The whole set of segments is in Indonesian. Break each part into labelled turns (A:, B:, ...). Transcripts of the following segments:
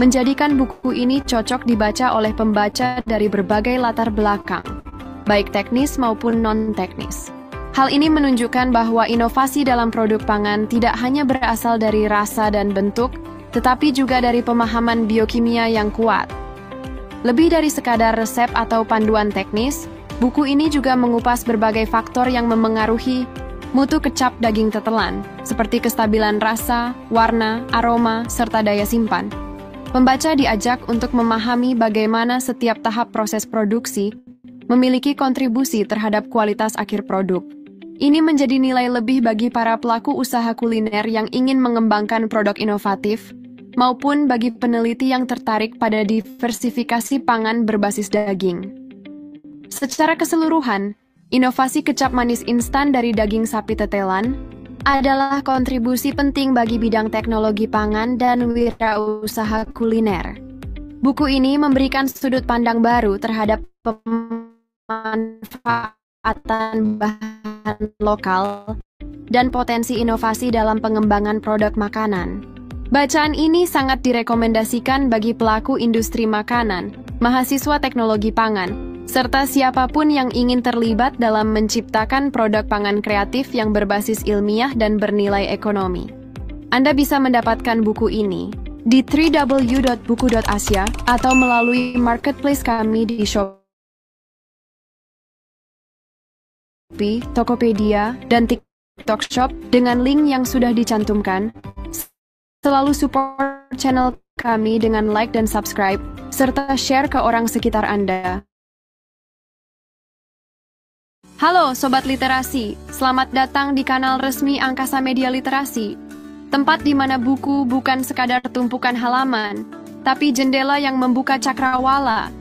A: menjadikan buku ini cocok dibaca oleh pembaca dari berbagai latar belakang, baik teknis maupun non-teknis. Hal ini menunjukkan bahwa inovasi dalam produk pangan tidak hanya berasal dari rasa dan bentuk, tetapi juga dari pemahaman biokimia yang kuat. Lebih dari sekadar resep atau panduan teknis, buku ini juga mengupas berbagai faktor yang memengaruhi mutu kecap daging tetelan, seperti kestabilan rasa, warna, aroma, serta daya simpan. Pembaca diajak untuk memahami bagaimana setiap tahap proses produksi memiliki kontribusi terhadap kualitas akhir produk. Ini menjadi nilai lebih bagi para pelaku usaha kuliner yang ingin mengembangkan produk inovatif, maupun bagi peneliti yang tertarik pada diversifikasi pangan berbasis daging. Secara keseluruhan, inovasi kecap manis instan dari daging sapi tetelan adalah kontribusi penting bagi bidang teknologi pangan dan wirausaha kuliner. Buku ini memberikan sudut pandang baru terhadap pemanfaatan bahan lokal dan potensi inovasi dalam pengembangan produk makanan. Bacaan ini sangat direkomendasikan bagi pelaku industri makanan, mahasiswa teknologi pangan, serta siapapun yang ingin terlibat dalam menciptakan produk pangan kreatif yang berbasis ilmiah dan bernilai ekonomi. Anda bisa mendapatkan buku ini di www.buku.asia atau melalui marketplace kami di Shopee, Tokopedia, dan TikTok Shop dengan link yang sudah dicantumkan. Selalu support channel kami dengan like dan subscribe, serta share ke orang sekitar Anda. Halo Sobat Literasi, selamat datang di kanal resmi Angkasa Media Literasi, tempat di mana buku bukan sekadar tumpukan halaman, tapi jendela yang membuka cakrawala.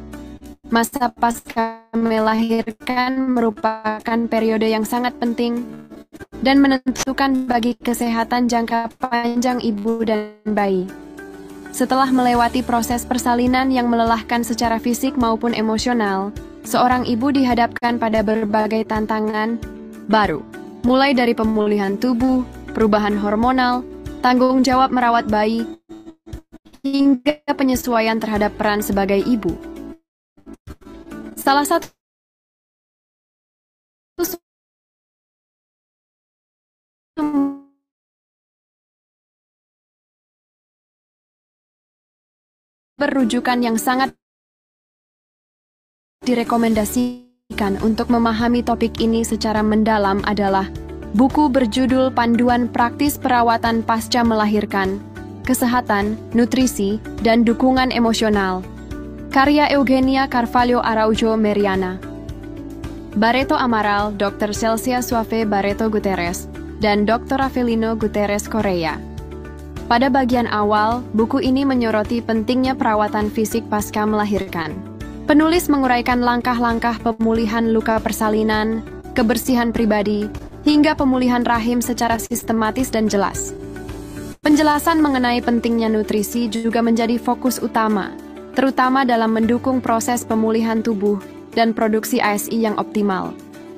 A: Masa pasca melahirkan merupakan periode yang sangat penting dan menentukan bagi kesehatan jangka panjang ibu dan bayi. Setelah melewati proses persalinan yang melelahkan secara fisik maupun emosional, seorang ibu dihadapkan pada berbagai tantangan baru, mulai dari pemulihan tubuh, perubahan hormonal, tanggung jawab merawat bayi, hingga penyesuaian terhadap peran sebagai ibu. Salah satu rujukan yang sangat direkomendasikan untuk memahami topik ini secara mendalam adalah buku berjudul Panduan Praktis Perawatan Pasca Melahirkan, Kesehatan, Nutrisi, dan Dukungan Emosional, karya Eugenia Carvalho Araujo Meriana, Barreto Amaral, Dr. Celsia Suave Barreto Guterres, dan Dr. Avelino Guterres Correa. Pada bagian awal, buku ini menyoroti pentingnya perawatan fisik pasca melahirkan. Penulis menguraikan langkah-langkah pemulihan luka persalinan, kebersihan pribadi, hingga pemulihan rahim secara sistematis dan jelas. Penjelasan mengenai pentingnya nutrisi juga menjadi fokus utama, terutama dalam mendukung proses pemulihan tubuh dan produksi ASI yang optimal.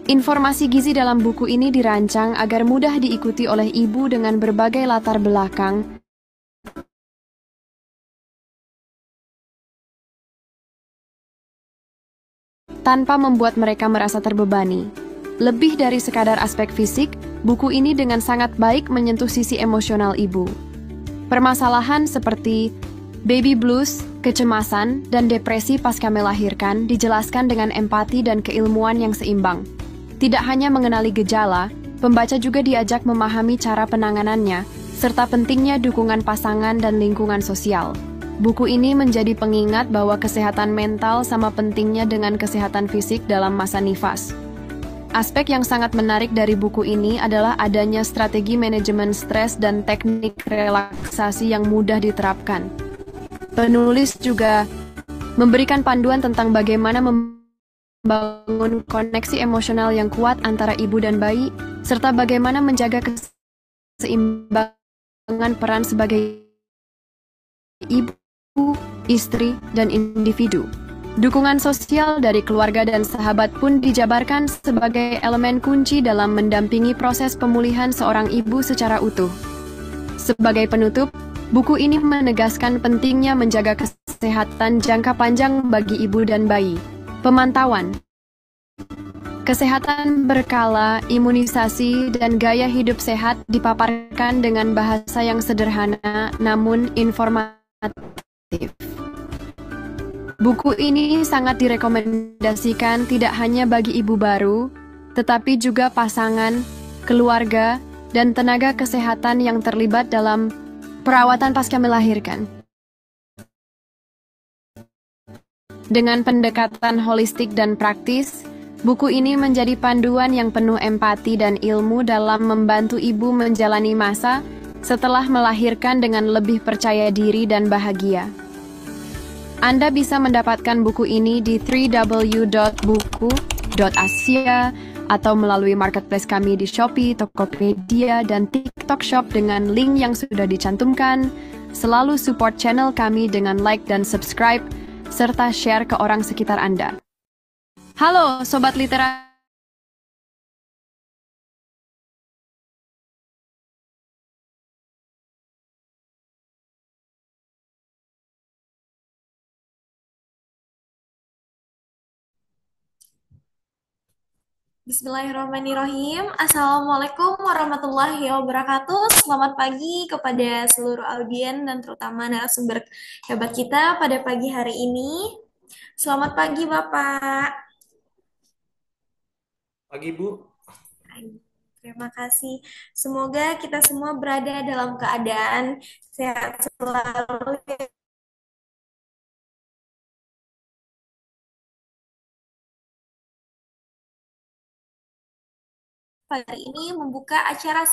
A: Informasi gizi dalam buku ini dirancang agar mudah diikuti oleh ibu dengan berbagai latar belakang, tanpa membuat mereka merasa terbebani. Lebih dari sekadar aspek fisik, buku ini dengan sangat baik menyentuh sisi emosional ibu. Permasalahan seperti baby blues, kecemasan, dan depresi pasca melahirkan dijelaskan dengan empati dan keilmuan yang seimbang. Tidak hanya mengenali gejala, pembaca juga diajak memahami cara penanganannya, serta pentingnya dukungan pasangan dan lingkungan sosial. Buku ini menjadi pengingat bahwa kesehatan mental sama pentingnya dengan kesehatan fisik dalam masa nifas. Aspek yang sangat menarik dari buku ini adalah adanya strategi manajemen stres dan teknik relaksasi yang mudah diterapkan. Penulis juga memberikan panduan tentang bagaimana membangun koneksi emosional yang kuat antara ibu dan bayi, serta bagaimana menjaga keseimbangan peran sebagai ibu, istri, dan individu. Dukungan sosial dari keluarga dan sahabat pun dijabarkan sebagai elemen kunci dalam mendampingi proses pemulihan seorang ibu secara utuh. Sebagai penutup, Buku ini menegaskan pentingnya menjaga kesehatan jangka panjang bagi ibu dan bayi. Pemantauan kesehatan berkala, imunisasi, dan gaya hidup sehat dipaparkan dengan bahasa yang sederhana namun informatif. Buku ini sangat direkomendasikan tidak hanya bagi ibu baru, tetapi juga pasangan, keluarga, dan tenaga kesehatan yang terlibat dalam perawatan pasca melahirkan. Dengan pendekatan holistik dan praktis, buku ini menjadi panduan yang penuh empati dan ilmu dalam membantu ibu menjalani masa setelah melahirkan dengan lebih percaya diri dan bahagia. Anda bisa mendapatkan buku ini di www.buku.asia atau melalui marketplace kami di Shopee, Tokopedia, dan TikTok Shop dengan link yang sudah dicantumkan. Selalu support channel kami dengan like dan subscribe, serta share ke orang sekitar Anda. Halo Sobat Literasi.
B: Bismillahirrahmanirrahim. Assalamualaikum warahmatullahi wabarakatuh. Selamat pagi kepada seluruh audien dan terutama narasumber hebat kita pada pagi hari ini. Selamat pagi, Bapak.
C: Pagi Bu,
B: Terima kasih. Semoga kita semua berada dalam keadaan sehat selalu. Hari ini membuka acara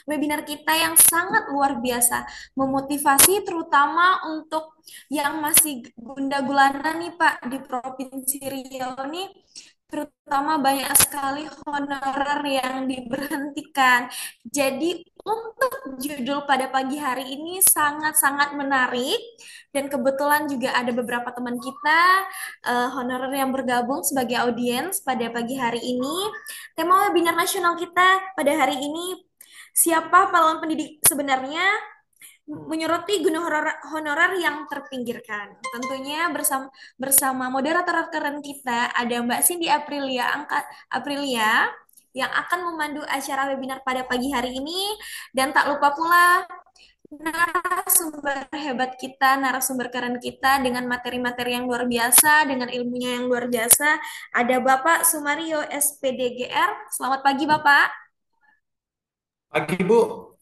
B: webinar kita yang sangat luar biasa, memotivasi terutama untuk yang masih gunda-gulana nih Pak di Provinsi Riau nih, terutama banyak sekali honorer yang diberhentikan. Jadi untuk judul pada pagi hari ini sangat-sangat menarik dan kebetulan juga ada beberapa teman kita honorer yang bergabung sebagai audiens pada pagi hari ini. Tema webinar nasional kita pada hari ini, siapa pahlawan pendidik sebenarnya, menyoroti guna honorer yang terpinggirkan. Tentunya bersama moderator keren kita ada Mbak Cindy Aprilia yang akan memandu acara webinar pada pagi hari ini, dan tak lupa pula narasumber hebat kita, narasumber keren kita dengan materi-materi yang luar biasa, dengan ilmunya yang luar biasa. Ada Bapak Sumario SPDGR. Selamat pagi, Bapak.
C: pagi Bu.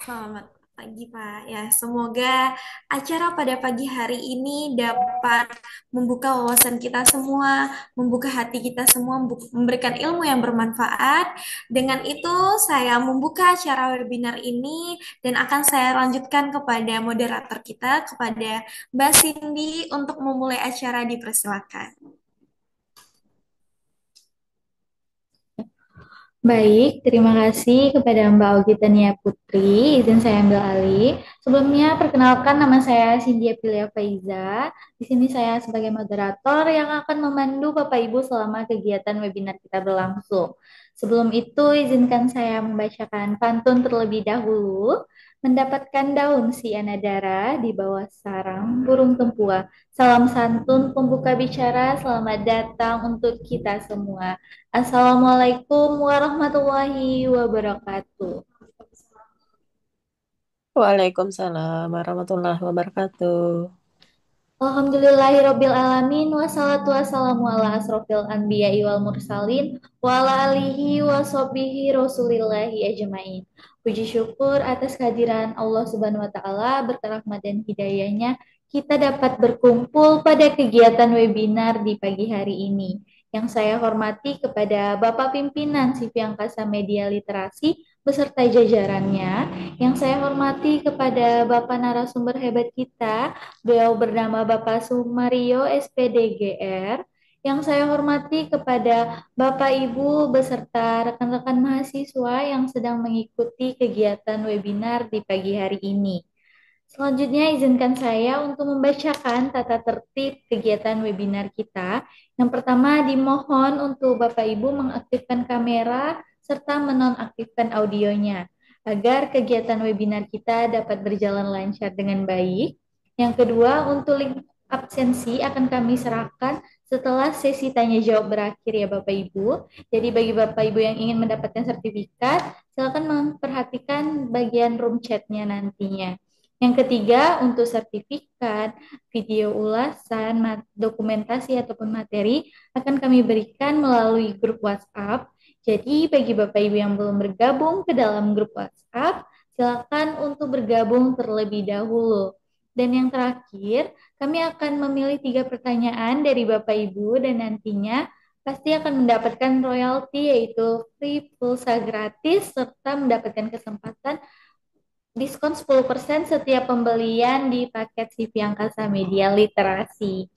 B: Selamat pagi, Pak. Ya, semoga acara pada pagi hari ini dapat membuka wawasan kita semua, membuka hati kita semua, memberikan ilmu yang bermanfaat. Dengan itu, saya membuka acara webinar ini dan akan saya lanjutkan kepada moderator kita, kepada Mbak Cindy untuk memulai acara. Dipersilakan.
D: Baik, terima kasih kepada Mbak Augi Tania Putri. Izin saya ambil alih. Sebelumnya, perkenalkan nama saya Cindy Aprilia Faiza. Di sini saya sebagai moderator yang akan memandu Bapak Ibu selama kegiatan webinar kita berlangsung. Sebelum itu, izinkan saya membacakan pantun terlebih dahulu. Mendapatkan daun si Anadara di bawah sarang burung tempua. Salam santun pembuka bicara, selamat datang untuk kita semua. Assalamualaikum warahmatullahi wabarakatuh.
E: Waalaikumsalam warahmatullahi wabarakatuh.
D: Alhamdulillahirabbil alamin wassalatu wassalamu ala asrofil anbiya'i wal mursalin wa ala alihi wa sahbihi rasulillahi ajmain. Puji syukur atas kehadiran Allah Subhanahu wa taala, berkah rahmat dan hidayahnya kita dapat berkumpul pada kegiatan webinar di pagi hari ini. Yang saya hormati kepada Bapak Pimpinan CV Angkasa Media Literasi beserta jajarannya, yang saya hormati kepada Bapak narasumber hebat kita, beliau bernama Bapak Sumario SPDGR, yang saya hormati kepada Bapak Ibu beserta rekan-rekan mahasiswa yang sedang mengikuti kegiatan webinar di pagi hari ini. Selanjutnya izinkan saya untuk membacakan tata tertib kegiatan webinar kita. Yang pertama dimohon untuk Bapak Ibu mengaktifkan kamera serta menonaktifkan audionya. agar kegiatan webinar kita dapat berjalan lancar dengan baik. Yang kedua, untuk link absensi akan kami serahkan setelah sesi tanya jawab berakhir ya Bapak Ibu. Jadi bagi Bapak Ibu yang ingin mendapatkan sertifikat, silakan memperhatikan bagian room chatnya nantinya. Yang ketiga, untuk sertifikat, video ulasan, dokumentasi ataupun materi akan kami berikan melalui grup WhatsApp. Jadi bagi Bapak Ibu yang belum bergabung ke dalam grup WhatsApp, silakan untuk bergabung terlebih dahulu. Dan yang terakhir, kami akan memilih 3 pertanyaan dari Bapak Ibu dan nantinya pasti akan mendapatkan royalti yaitu free pulsa gratis serta mendapatkan kesempatan diskon 10% setiap pembelian di paket CV Angkasa Media Literasi.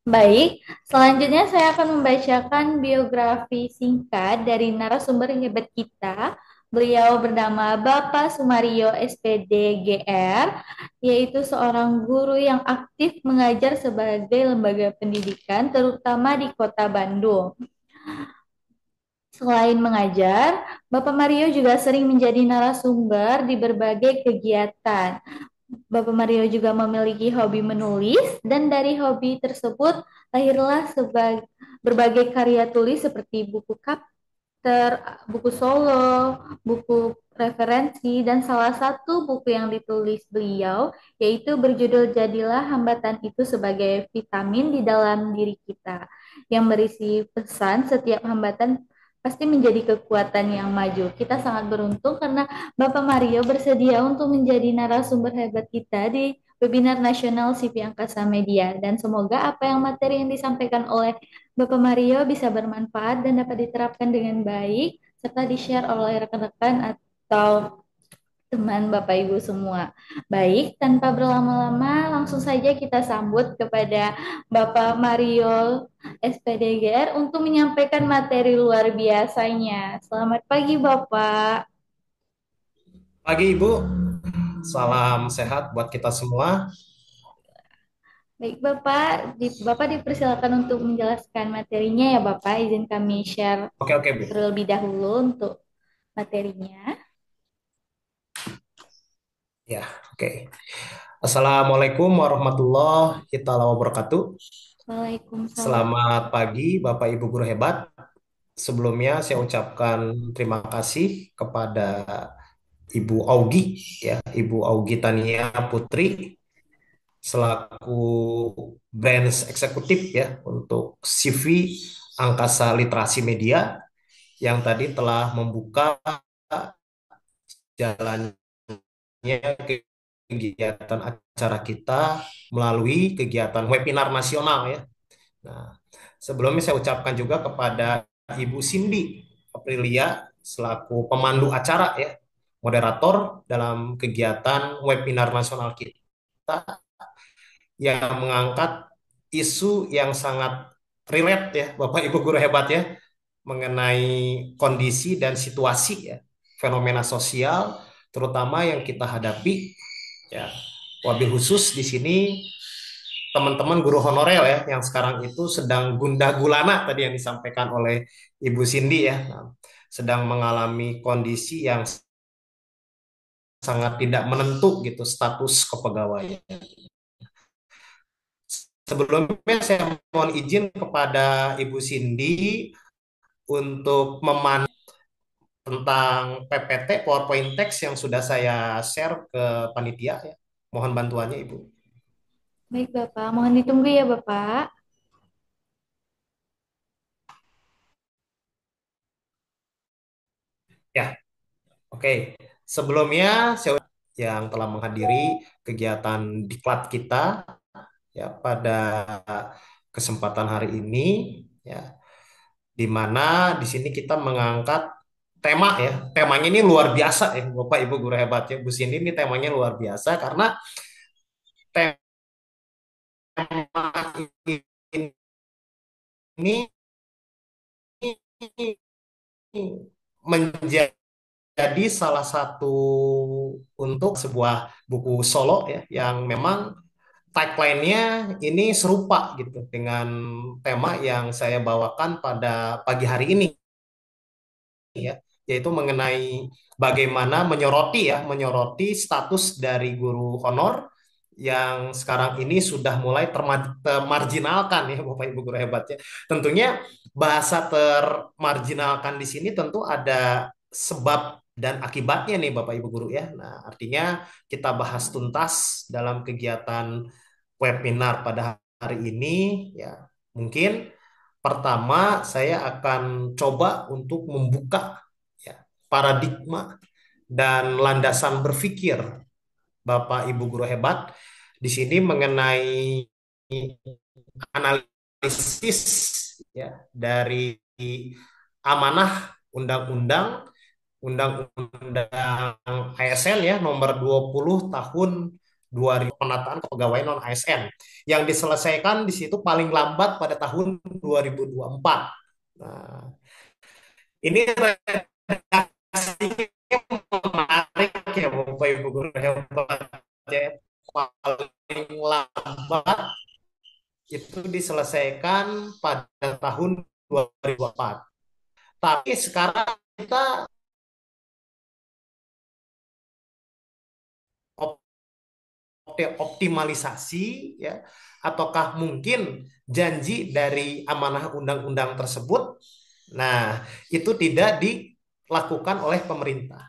D: Baik, selanjutnya saya akan membacakan biografi singkat dari narasumber hebat kita. Beliau bernama Bapak Sumario SPD GR, yaitu seorang guru yang aktif mengajar sebagai lembaga pendidikan, terutama di Kota Bandung. Selain mengajar, Bapak Mario juga sering menjadi narasumber di berbagai kegiatan. Bapak Mario juga memiliki hobi menulis dan dari hobi tersebut lahirlah berbagai karya tulis seperti buku buku solo, buku referensi, dan salah satu buku yang ditulis beliau yaitu berjudul Jadilah Hambatan Itu Sebagai Vitamin di Dalam Diri Kita, yang berisi pesan setiap hambatan pasti menjadi kekuatan yang maju. Kita sangat beruntung karena Bapak Mario bersedia untuk menjadi narasumber hebat kita di webinar nasional CV Angkasa Media, dan semoga apa yang materi yang disampaikan oleh Bapak Mario bisa bermanfaat dan dapat diterapkan dengan baik, serta di-share oleh rekan-rekan atau teman Bapak Ibu semua. Baik, tanpa berlama-lama, langsung saja kita sambut kepada Bapak Mario SPDGR untuk menyampaikan materi luar biasanya. Selamat pagi, Bapak.
C: Pagi Ibu, salam sehat buat kita semua.
D: Baik, Bapak dipersilakan untuk menjelaskan materinya ya, Bapak. Izin kami share
C: Oke Bu.
D: terlebih dahulu untuk materinya.
C: Ya, oke. Assalamualaikum warahmatullahi wabarakatuh.
D: Waalaikumsalam.
C: Selamat pagi Bapak Ibu guru hebat. Sebelumnya saya ucapkan terima kasih kepada Ibu Augi, ya, Ibu Augi Tania Putri selaku branch eksekutif ya untuk CV Angkasa Literasi Media yang tadi telah membuka jalannya kegiatan acara kita melalui kegiatan webinar nasional ya. Nah, sebelumnya saya ucapkan juga kepada Ibu Cindy Aprilia selaku pemandu acara ya, moderator dalam kegiatan webinar nasional kita yang mengangkat isu yang sangat relate ya, Bapak Ibu guru hebat ya, mengenai kondisi dan situasi ya, fenomena sosial terutama yang kita hadapi ya. Wabil khusus di sini teman-teman guru honorer ya yang sekarang itu sedang gundah gulana tadi yang disampaikan oleh Ibu Cindy ya. Nah, sedang mengalami kondisi yang sangat tidak menentu gitu status kepegawaian. Sebelumnya saya mohon izin kepada Ibu Cindy untuk memantau tentang PPT PowerPoint text yang sudah saya share ke panitia ya. Mohon bantuannya Ibu.
D: Baik, Bapak. Mohon ditunggu ya, Bapak.
C: Ya, oke. Sebelumnya saya yang telah menghadiri kegiatan diklat kita ya pada kesempatan hari ini ya, di mana di sini kita mengangkat tema ya. Temanya ini luar biasa ya, Bapak Ibu guru hebat ya. Bu Cindy ini temanya luar biasa karena tema ini menjadi salah satu untuk sebuah buku solo ya yang memang tagline-nya ini serupa gitu dengan tema yang saya bawakan pada pagi hari ini ya. yaitu mengenai bagaimana menyoroti status dari guru honor yang sekarang ini sudah mulai termarginalkan ya Bapak Ibu guru hebat ya. Tentunya bahasa termarginalkan di sini tentu ada sebab dan akibatnya nih Bapak Ibu guru ya. Nah, artinya kita bahas tuntas dalam kegiatan webinar pada hari ini ya. Mungkin pertama saya akan coba untuk membuka ya, paradigma dan landasan berpikir Bapak Ibu guru hebat di sini mengenai analisis ya dari amanah undang-undang ASN ya nomor 20 tahun 2000 penataan kepegawaian non ASN yang diselesaikan di situ paling lambat pada tahun 2024. Nah, ini redaksinya menarik ya Bapak Ibu guru hebat ya. Paling lambat itu diselesaikan pada tahun 2004. Tapi sekarang kita optimalisasi ya, ataukah mungkin janji dari amanah undang-undang tersebut, nah itu tidak dilakukan oleh pemerintah.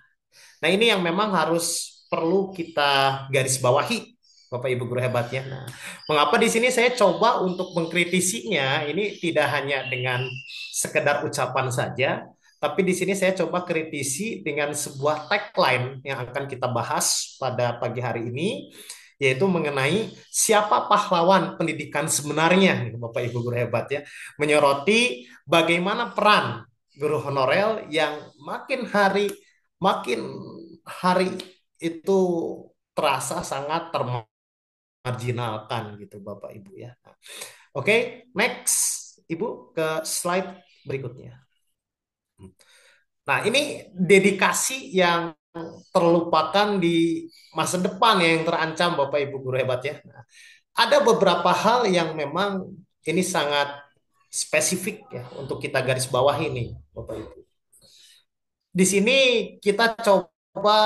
C: Nah ini yang memang harus perlu kita garis bawahi Bapak Ibu guru hebatnya. Nah, mengapa di sini saya coba untuk mengkritisinya ini tidak hanya dengan sekedar ucapan saja, tapi di sini saya coba kritisi dengan sebuah tagline yang akan kita bahas pada pagi hari ini, yaitu mengenai siapa pahlawan pendidikan sebenarnya, Bapak Ibu guru hebat ya, menyoroti bagaimana peran guru honorer yang makin hari itu terasa sangat termarginalkan gitu Bapak Ibu ya. Oke, next Ibu ke slide berikutnya. Nah, ini dedikasi yang terlupakan di masa depan yang terancam Bapak Ibu guru hebat ya. Nah, ada beberapa hal yang memang ini sangat spesifik ya untuk kita garis bawah ini Bapak Ibu. Di sini kita coba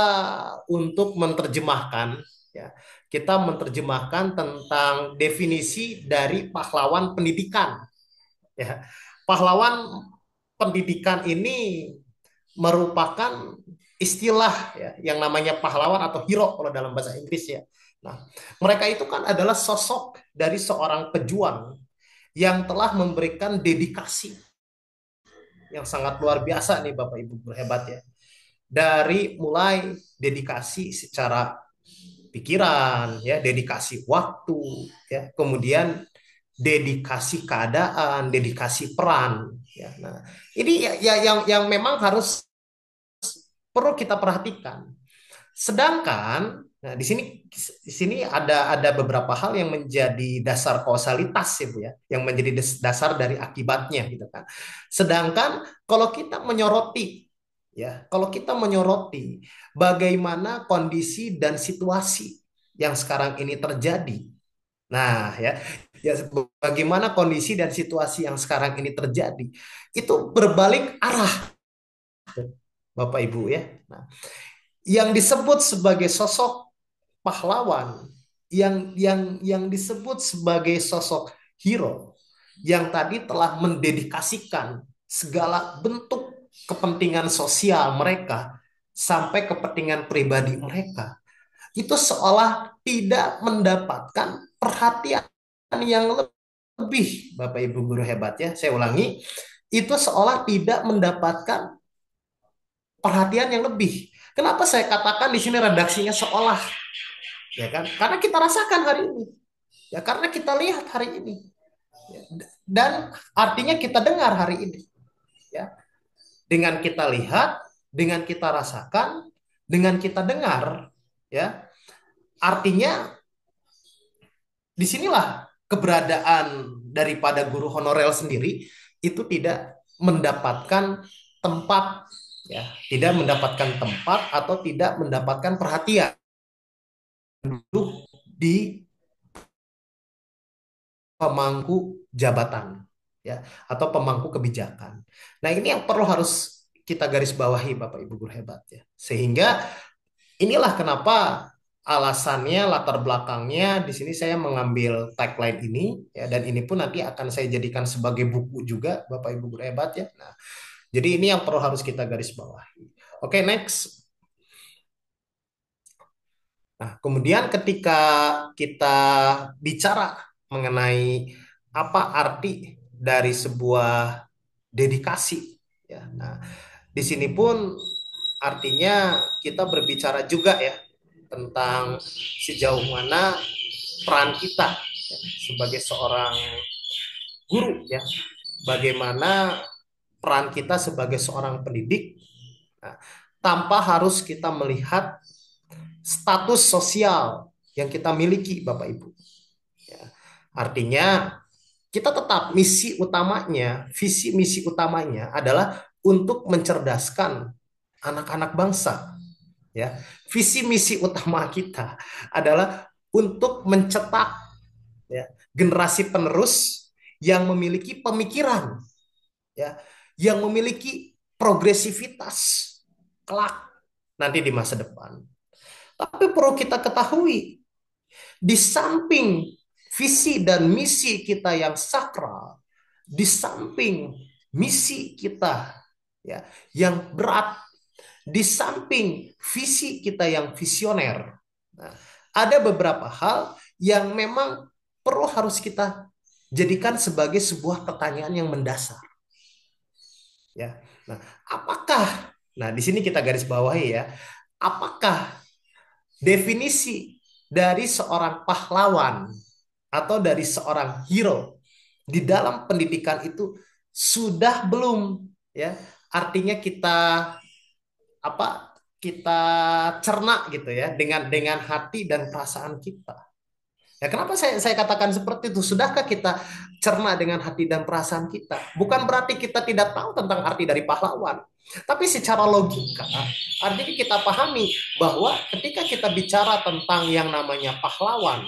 C: untuk menerjemahkan ya. Kita menerjemahkan tentang definisi dari pahlawan pendidikan ya. Pahlawan pendidikan ini merupakan istilah ya, yang namanya pahlawan atau hero kalau dalam bahasa Inggris ya. Nah, mereka itu kan adalah sosok dari seorang pejuang yang telah memberikan dedikasi yang sangat luar biasa nih Bapak Ibu guru hebat ya. Dari mulai dedikasi secara pikiran ya, dedikasi waktu ya, kemudian dedikasi keadaan, dedikasi peran ya. Nah, ini yang memang harus perlu kita perhatikan. Sedangkan nah di sini ada beberapa hal yang menjadi dasar kausalitas ya Bu ya, yang menjadi dasar dari akibatnya gitu kan. Sedangkan kalau kita menyoroti bagaimana kondisi dan situasi yang sekarang ini terjadi. Nah, ya bagaimana kondisi dan situasi yang sekarang ini terjadi itu berbalik arah Bapak Ibu ya. Nah, yang disebut sebagai sosok pahlawan, yang disebut sebagai sosok hero, yang tadi telah mendedikasikan segala bentuk kepentingan sosial mereka sampai kepentingan pribadi mereka, itu seolah tidak mendapatkan perhatian yang lebih, Bapak Ibu guru hebat ya. Saya ulangi, itu seolah tidak mendapatkan perhatian yang lebih. Kenapa saya katakan di sini redaksinya seolah? Ya kan? Karena kita rasakan hari ini. Ya, karena kita lihat hari ini. Ya, dan artinya kita dengar hari ini. Ya. Dengan kita lihat, dengan kita rasakan, dengan kita dengar, ya. Artinya disinilah keberadaan daripada guru honorer sendiri itu tidak mendapatkan tempat ya, tidak mendapatkan tempat atau tidak mendapatkan perhatian di pemangku jabatan ya atau pemangku kebijakan. Nah, ini yang perlu harus kita garis bawahi Bapak Ibu guru hebat ya. Sehingga inilah kenapa alasannya, latar belakangnya di sini saya mengambil tagline ini ya, dan ini pun nanti akan saya jadikan sebagai buku juga Bapak Ibu guru hebat ya. Nah, jadi ini yang perlu harus kita garis bawahi. Oke, next. Nah, kemudian ketika kita bicara mengenai apa arti dari sebuah dedikasi ya. Nah, di sini pun artinya kita berbicara juga ya tentang sejauh mana peran kita ya, sebagai seorang guru ya. Bagaimana peran kita sebagai seorang pendidik, nah, tanpa harus kita melihat status sosial yang kita miliki Bapak Ibu. Ya. Artinya kita tetap misi utamanya, visi misi utamanya adalah untuk mencerdaskan anak-anak bangsa. Ya, visi misi utama kita adalah untuk mencetak ya, generasi penerus yang memiliki pemikiran, ya, yang memiliki progresivitas kelak nanti di masa depan. Tapi perlu kita ketahui, di samping visi dan misi kita yang sakral, di samping misi kita ya yang berat, di samping visi kita yang visioner, nah, ada beberapa hal yang memang perlu harus kita jadikan sebagai sebuah pertanyaan yang mendasar. Ya, nah, apakah? Nah, di sini kita garis bawahi ya, apakah definisi dari seorang pahlawan atau dari seorang hero di dalam pendidikan itu sudah belum ya? Artinya kita apa kita cerna gitu ya dengan hati dan perasaan kita. Ya, kenapa saya katakan seperti itu? Sudahkah kita cerna dengan hati dan perasaan kita? Bukan berarti kita tidak tahu tentang arti dari pahlawan. Tapi secara logika, artinya kita pahami bahwa ketika kita bicara tentang yang namanya pahlawan,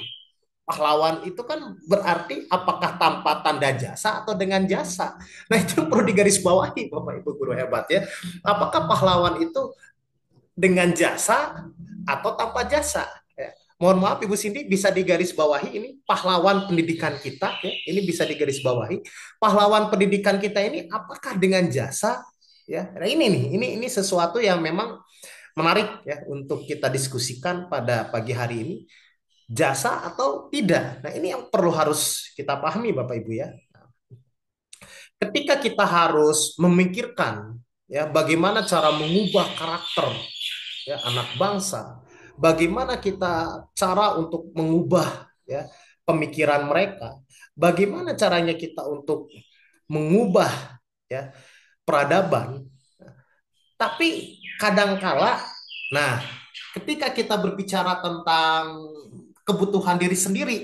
C: pahlawan itu kan berarti apakah tanpa tanda jasa atau dengan jasa. Nah, itu perlu digarisbawahi Bapak Ibu guru hebat ya. Apakah pahlawan itu dengan jasa atau tanpa jasa? Ya. Mohon maaf Ibu Cindy, bisa digarisbawahi ini pahlawan pendidikan kita ya. Ini bisa digarisbawahi. Pahlawan pendidikan kita ini apakah dengan jasa ya? Nah, ini nih, ini sesuatu yang memang menarik ya untuk kita diskusikan pada pagi hari ini. Jasa atau tidak. Nah, ini yang perlu harus kita pahami Bapak Ibu ya. Ketika kita harus memikirkan ya bagaimana cara mengubah karakter ya anak bangsa, bagaimana kita cara untuk mengubah ya pemikiran mereka, bagaimana caranya kita untuk mengubah ya peradaban. Tapi kadangkala, nah, ketika kita berbicara tentang kebutuhan diri sendiri,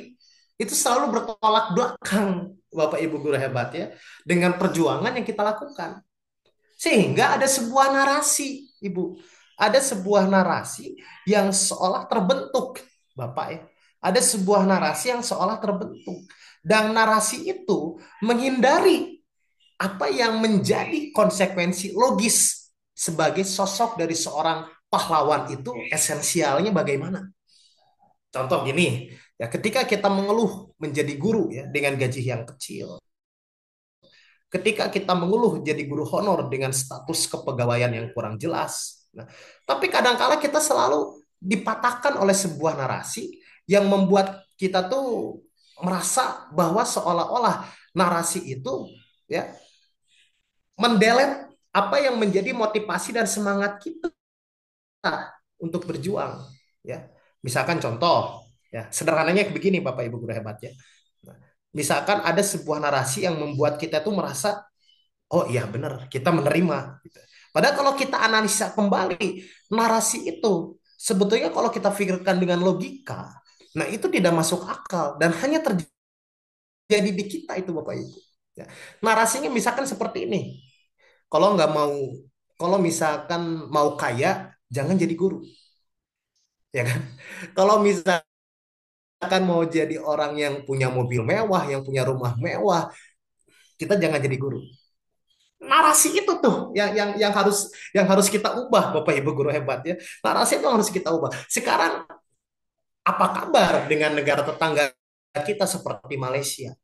C: itu selalu bertolak belakang, Bapak Ibu guru hebat ya, dengan perjuangan yang kita lakukan. Sehingga ada sebuah narasi, Ibu. Ada sebuah narasi yang seolah terbentuk, Bapak ya. Ada sebuah narasi yang seolah terbentuk. Dan narasi itu menghindari apa yang menjadi konsekuensi logis sebagai sosok dari seorang pahlawan itu esensialnya bagaimana. Contoh gini, ya ketika kita mengeluh menjadi guru ya dengan gaji yang kecil, ketika kita mengeluh jadi guru honor dengan status kepegawaian yang kurang jelas. Nah, tapi kadangkala kita selalu dipatahkan oleh sebuah narasi yang membuat kita tuh merasa bahwa seolah-olah narasi itu ya mendelet apa yang menjadi motivasi dan semangat kita untuk berjuang ya. Misalkan contoh ya, sederhananya begini Bapak Ibu guru hebat ya. Nah, misalkan ada sebuah narasi yang membuat kita tuh merasa oh iya benar, kita menerima gitu. Padahal kalau kita analisa kembali narasi itu sebetulnya kalau kita pikirkan dengan logika, nah itu tidak masuk akal dan hanya terjadi di kita itu Bapak Ibu. Ya. Narasinya misalkan seperti ini. Kalau nggak mau, kalau misalkan mau kaya, jangan jadi guru, ya kan? Kalau misalkan mau jadi orang yang punya mobil mewah, yang punya rumah mewah, kita jangan jadi guru. Narasi itu tuh yang harus kita ubah, Bapak Ibu guru hebat ya. Narasi itu harus kita ubah. Sekarang apa kabar dengan negara tetangga kita seperti Malaysia?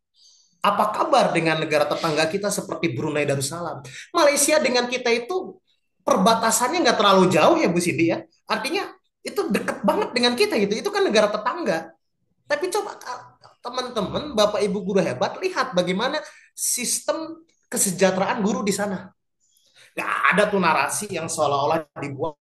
C: Apa kabar dengan negara tetangga kita seperti Brunei Darussalam? Malaysia dengan kita itu perbatasannya nggak terlalu jauh ya Bu Sindi ya. Artinya itu dekat banget dengan kita gitu. Itu kan negara tetangga. Tapi coba teman-teman, Bapak Ibu guru hebat, lihat bagaimana sistem kesejahteraan guru di sana. Nggak ada tuh narasi yang seolah-olah dibuat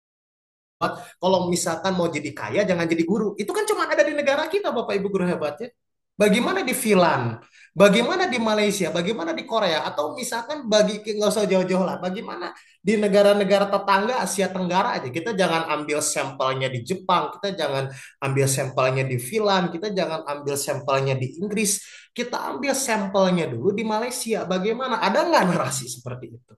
C: kalau misalkan mau jadi kaya jangan jadi guru. Itu kan cuma ada di negara kita Bapak Ibu guru hebat ya. Bagaimana di Finland, bagaimana di Malaysia, bagaimana di Korea, atau misalkan nggak usah jauh-jauh lah, bagaimana di negara-negara tetangga Asia Tenggara aja. Kita jangan ambil sampelnya di Jepang, kita jangan ambil sampelnya di Finland, kita jangan ambil sampelnya di Inggris, kita ambil sampelnya dulu di Malaysia. Bagaimana? Ada nggak narasi seperti itu?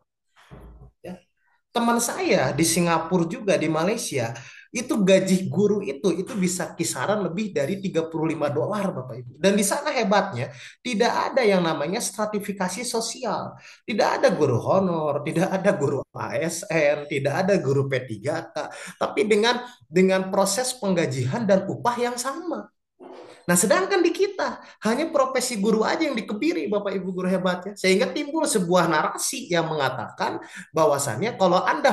C: Ya. Teman saya di Singapura juga di Malaysia itu gaji guru itu bisa kisaran lebih dari $35 Bapak Ibu. Dan di sana hebatnya tidak ada yang namanya stratifikasi sosial. Tidak ada guru honor, tidak ada guru ASN, tidak ada guru P3K, tapi dengan proses penggajian dan upah yang sama. Nah, sedangkan di kita hanya profesi guru aja yang dikebiri, Bapak Ibu guru hebat ya. Sehingga timbul sebuah narasi yang mengatakan bahwasannya kalau Anda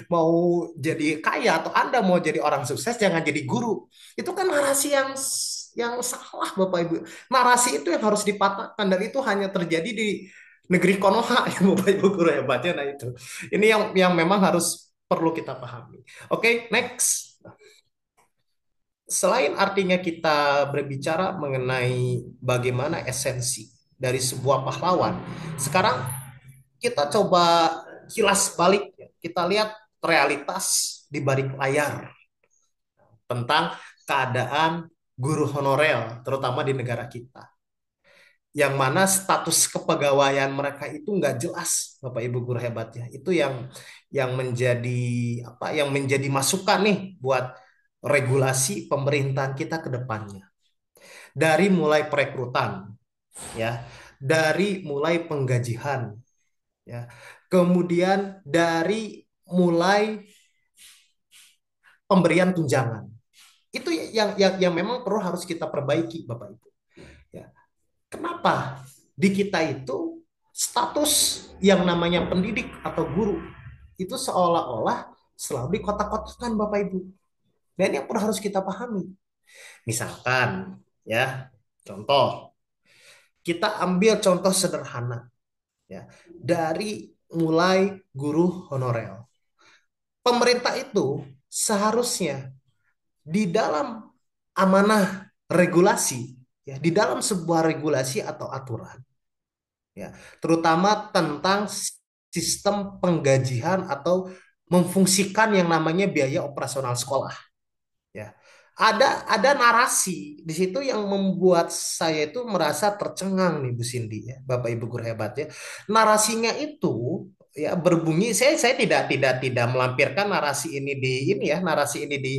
C: mau jadi kaya atau Anda mau jadi orang sukses jangan jadi guru. Itu kan narasi yang salah, Bapak Ibu. Narasi itu yang harus dipatahkan dan itu hanya terjadi di negeri Konoha ya, Bapak Ibu guru hebatnya. Nah, itu. Ini yang memang harus perlu kita pahami. Oke, next. Selain artinya kita berbicara mengenai bagaimana esensi dari sebuah pahlawan, sekarang kita coba kilas balik, ya. Kita lihat realitas di balik layar tentang keadaan guru honorer, terutama di negara kita. Yang mana status kepegawaian mereka itu nggak jelas, Bapak Ibu guru hebat ya. Itu yang menjadi yang menjadi masukan nih buat regulasi pemerintahan kita ke depannya. Dari mulai perekrutan, ya, dari mulai penggajian, ya, kemudian dari mulai pemberian tunjangan. Itu yang memang perlu harus kita perbaiki, Bapak Ibu. Ya. Kenapa di kita itu status yang namanya pendidik atau guru itu seolah-olah selalu dikotak-kotakan, Bapak Ibu. Dan yang perlu harus kita pahami. Misalkan, ya, contoh, kita ambil contoh sederhana, ya, dari mulai guru honorer. Pemerintah itu seharusnya di dalam amanah regulasi, ya, di dalam sebuah regulasi atau aturan, ya, terutama tentang sistem penggajian atau memfungsikan yang namanya biaya operasional sekolah. Ya, ada narasi di situ yang membuat saya itu merasa tercengang nih Bu Cindy ya, Bapak Ibu guru hebat ya. Narasinya itu ya berbunyi, saya tidak melampirkan narasi ini ya, narasi ini di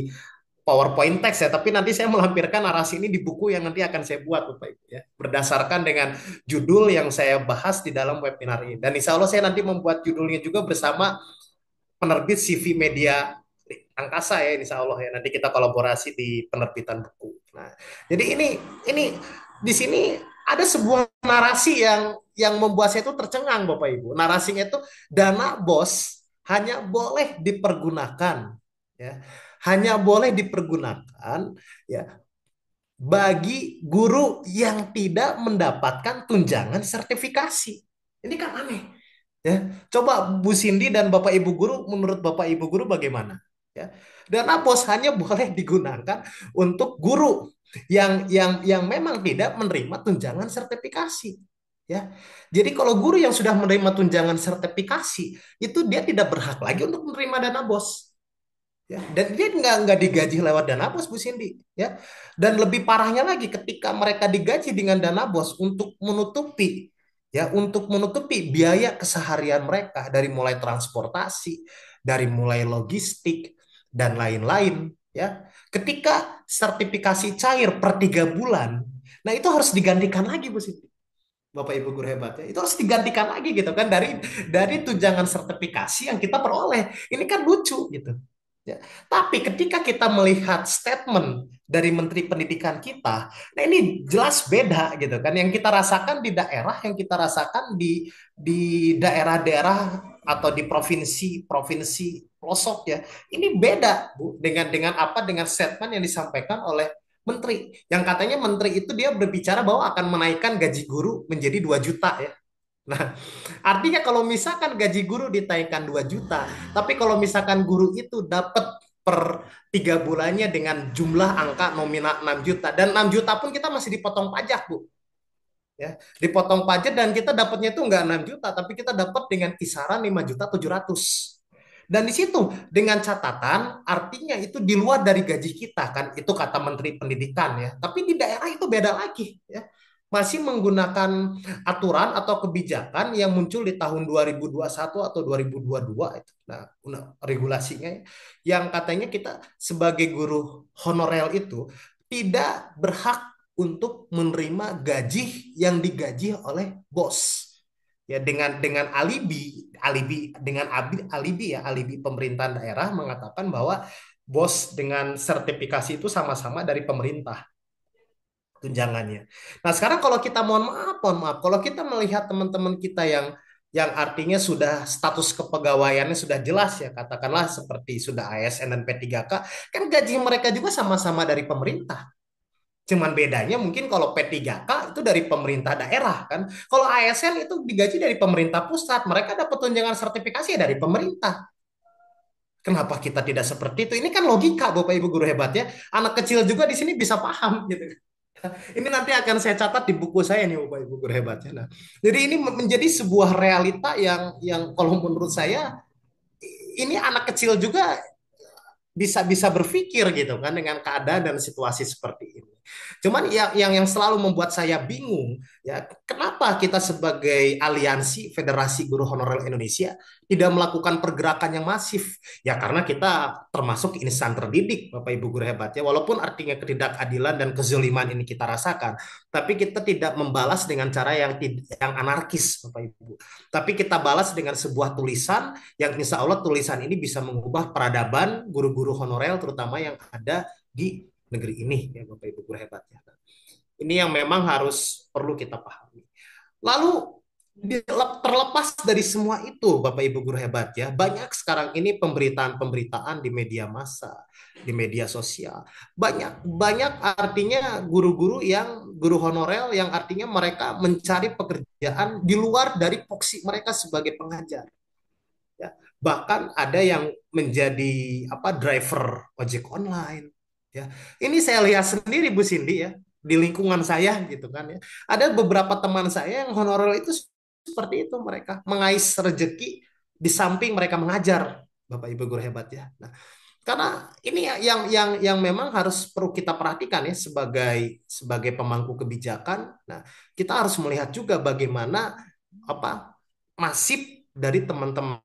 C: PowerPoint text ya, tapi nanti saya melampirkan narasi ini di buku yang nanti akan saya buat Bapak Ibu ya, berdasarkan dengan judul yang saya bahas di dalam webinar ini. Dan insya Allah saya nanti membuat judulnya juga bersama penerbit CV Media Angkasa ya, insya Allah ya. Nanti kita kolaborasi di penerbitan buku. Nah, jadi ini di sini ada sebuah narasi yang membuat saya itu tercengang, Bapak Ibu. Narasinya itu dana BOS hanya boleh dipergunakan, ya, hanya boleh dipergunakan, ya, bagi guru yang tidak mendapatkan tunjangan sertifikasi. Ini kan aneh. Ya, coba Bu Cindy dan Bapak Ibu guru, menurut Bapak Ibu guru bagaimana? Ya, dana BOS hanya boleh digunakan untuk guru yang memang tidak menerima tunjangan sertifikasi. Ya, jadi kalau guru yang sudah menerima tunjangan sertifikasi itu dia tidak berhak lagi untuk menerima dana BOS. Ya, dan dia nggak digaji lewat dana BOS, Bu Cindy. Ya, dan lebih parahnya lagi ketika mereka digaji dengan dana BOS untuk menutupi biaya keseharian mereka dari mulai transportasi, dari mulai logistik dan lain-lain. Ya, ketika sertifikasi cair per 3 bulan, nah itu harus digantikan lagi, Bu Cindy. Bapak Ibu guru hebat ya. Itu harus digantikan lagi gitu kan dari tunjangan sertifikasi yang kita peroleh. Ini kan lucu gitu. Ya. Tapi ketika kita melihat statement dari Menteri Pendidikan kita, nah ini jelas beda gitu kan. Yang kita rasakan di daerah, yang kita rasakan di daerah-daerah atau di provinsi-provinsi pelosok ya. Ini beda Bu dengan apa dengan statement yang disampaikan oleh menteri. Yang katanya menteri itu dia berbicara bahwa akan menaikkan gaji guru menjadi 2 juta ya. Nah, artinya kalau misalkan gaji guru ditaikkan 2 juta, tapi kalau misalkan guru itu dapat per 3 bulannya dengan jumlah angka nominal 6 juta, dan 6 juta pun kita masih dipotong pajak, Bu. Ya, dipotong pajak dan kita dapatnya itu enggak 6 juta, tapi kita dapat dengan kisaran 5.700.000. Dan di situ dengan catatan artinya itu di luar dari gaji kita kan, itu kata Menteri Pendidikan ya. Tapi di daerah itu beda lagi ya. Masih menggunakan aturan atau kebijakan yang muncul di tahun 2021 atau 2022 itu. Nah, regulasinya yang katanya kita sebagai guru honorer itu tidak berhak untuk menerima gaji yang digaji oleh bos ya dengan alibi pemerintahan daerah mengatakan bahwa bos dengan sertifikasi itu sama-sama dari pemerintah tunjangannya. Nah, sekarang kalau kita mohon maaf, kalau kita melihat teman-teman kita yang artinya sudah status kepegawaiannya sudah jelas ya, katakanlah seperti sudah ASN dan P3K, kan gaji mereka juga sama-sama dari pemerintah. Cuman bedanya mungkin kalau P3K itu dari pemerintah daerah kan. Kalau ASN itu digaji dari pemerintah pusat. Mereka dapat tunjangan sertifikasi dari pemerintah. Kenapa kita tidak seperti itu? Ini kan logika Bapak Ibu guru hebat ya. Anak kecil juga di sini bisa paham gitu. Ini nanti akan saya catat di buku saya nih Bapak Ibu guru hebat ya. Nah, jadi ini menjadi sebuah realita yang kalau menurut saya ini anak kecil juga bisa bisa berpikir gitu kan dengan keadaan dan situasi seperti ini. Cuman yang selalu membuat saya bingung ya, kenapa kita sebagai aliansi Federasi Guru Honorer Indonesia tidak melakukan pergerakan yang masif? Ya karena kita termasuk insan terdidik, Bapak Ibu guru hebat ya. Walaupun artinya ketidakadilan dan kezaliman ini kita rasakan, tapi kita tidak membalas dengan cara yang anarkis, Bapak Ibu. Tapi kita balas dengan sebuah tulisan yang insya Allah tulisan ini bisa mengubah peradaban guru-guru honorer terutama yang ada di negeri ini ya Bapak Ibu guru hebat ya. Nah, ini yang memang harus perlu kita pahami. Lalu terlepas dari semua itu Bapak Ibu guru hebat ya, banyak sekarang ini pemberitaan-pemberitaan di media massa, di media sosial. Banyak banyak artinya guru-guru yang guru honorer yang artinya mereka mencari pekerjaan di luar dari voksi mereka sebagai pengajar. Ya, bahkan ada yang menjadi apa driver ojek online ya. Ini saya lihat sendiri Bu Cindy ya di lingkungan saya gitu kan ya. Ada beberapa teman saya yang honorer itu seperti itu, mereka mengais rezeki di samping mereka mengajar Bapak Ibu guru hebat ya. Nah, karena ini yang memang harus perlu kita perhatikan ya sebagai pemangku kebijakan. Nah, kita harus melihat juga bagaimana apa nasib dari teman-teman